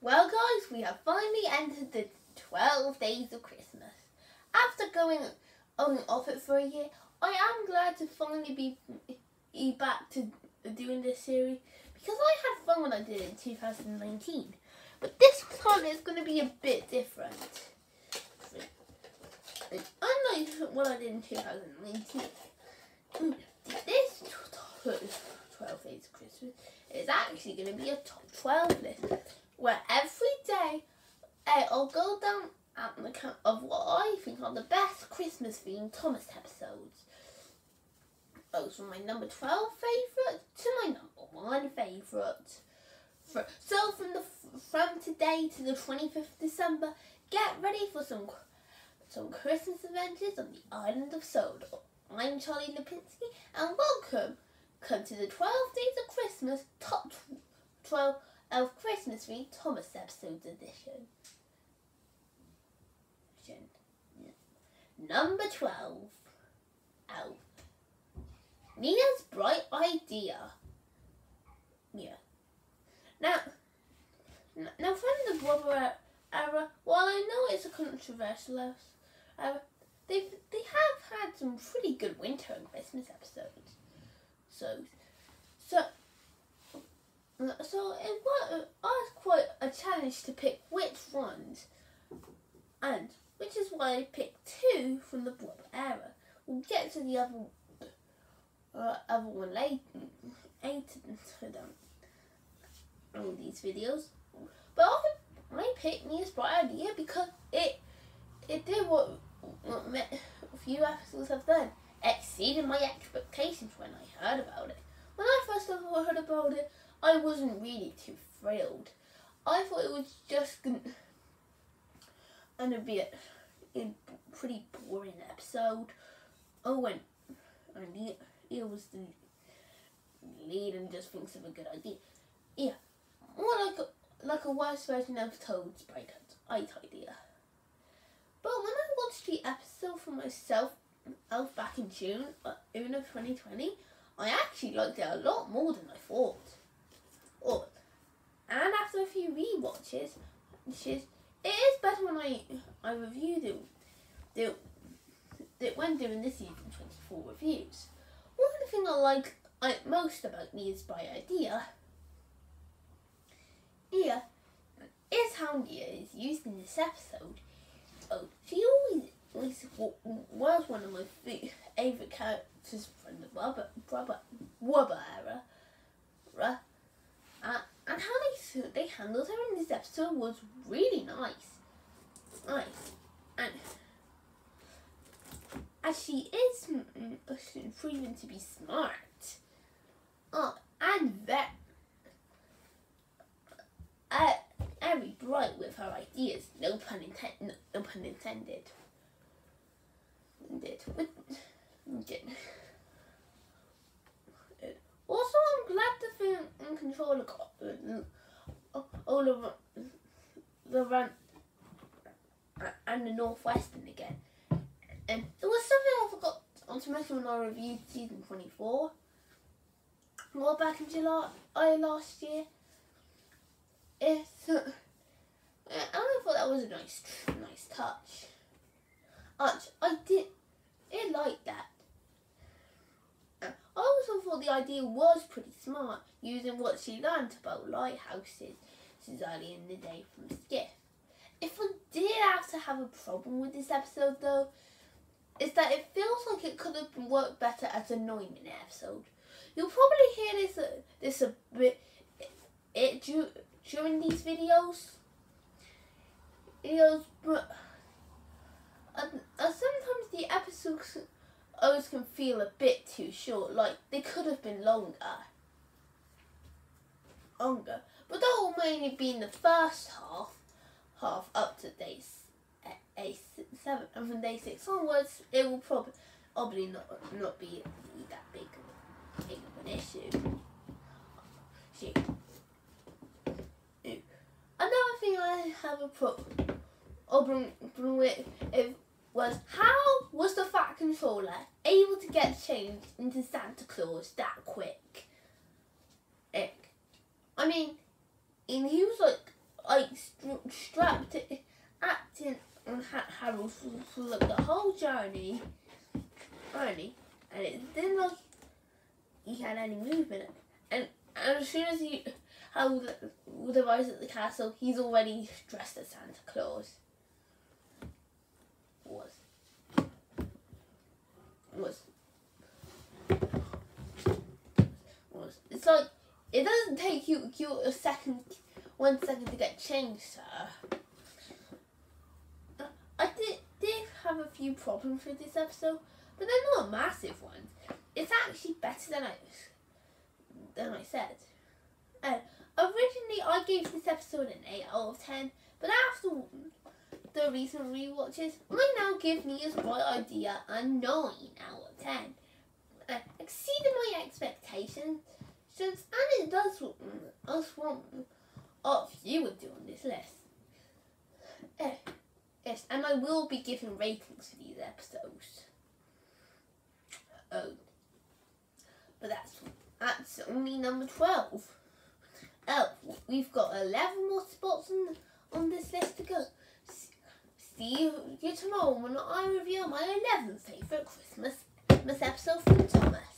Well guys, we have finally entered the 12 days of Christmas. After going on and off it for a year, I am glad to finally be back to doing this series because I had fun when I did it in 2019. But this time it's going to be a bit different. Unlike what I did in 2019, this 12 days of Christmas is actually going to be a top 12 list where every day I'll go down an account of what I think are the best Christmas themed Thomas episodes. Goes from my number 12 favourite to my number 1 favourite. So from today to the 25th December, get ready for some Christmas adventures on the island of Sodor. I'm Charlie Lipinski and welcome to the 12 Days of Christmas Top 12 Christmas themed Thomas episodes edition. Number 12. Elf. Nina's bright idea. Yeah. Now from the Brother era, while I know it's a controversial era, they have had some pretty good winter and Christmas episodes. So it was quite a challenge to pick which ones, and which is why I picked 2 from the Brother era. We'll get to the other one later all these videos, but I picked Nina's bright idea because it did what a few episodes have done. Exceeded my expectations when I heard about it. When I first heard about it, I wasn't really too thrilled. I thought it was just going to be a pretty boring episode. And Neil was the lead and just thinks of a good idea. Yeah, more like a worse version of Toad's bright idea. But when I watched the episode for myself back in June of 2020, I actually liked it a lot more than I thought. And after a few rewatches, it is better when I reviewed it when doing the season 24 reviews. One of the things I like most about Nia's bright idea is how Nia is used in this episode. She always was one of my favourite characters from the Wubba era. And how they handled her in this episode was really nice. And as she is proven to be smart. And very bright with her ideas. No pun intended. Also, I'm glad to feel in control of all of the run and the Northwestern again. And there was something I forgot to mention when I reviewed season 24. Well, back in July last year. I thought that was a nice touch. I did like that. I also thought the idea was pretty smart, using what she learned about lighthouses early in the day from Skiff. If I did have to have a problem with this episode though, is that it feels like it could have worked better as a 9-minute episode. You'll probably hear this a bit during these videos, but sometimes the episodes can feel a bit too short, like they could have been longer. But that will mainly be in the first half up to day 7, and from day 6 onwards, it will probably not be that big of an issue. Another thing I have a problem with was how was the Fat Controller able to get changed into Santa Claus that quick? I mean, he was like like strapped it, acting on Harold for like the whole journey, and it didn't look he had any movement. And as soon as Harold arrives at the castle, he's already dressed as Santa Claus. It's like it doesn't take you 1 second to get changed, sir. I did have a few problems with this episode, but they're not massive ones. It's actually better than I said. Originally, I gave this episode an 8 out of 10, but after the recent rewatches, I now give Mia's Bright Idea a 9 out of 10. Exceeded my expectations, and it does what all of you would do on this list. Yes, and I will be giving ratings for these episodes. Oh, but that's only number 12. Oh, we've got 11 more spots on this list to go. See you tomorrow when I review my 11th favourite Christmas episode from Thomas.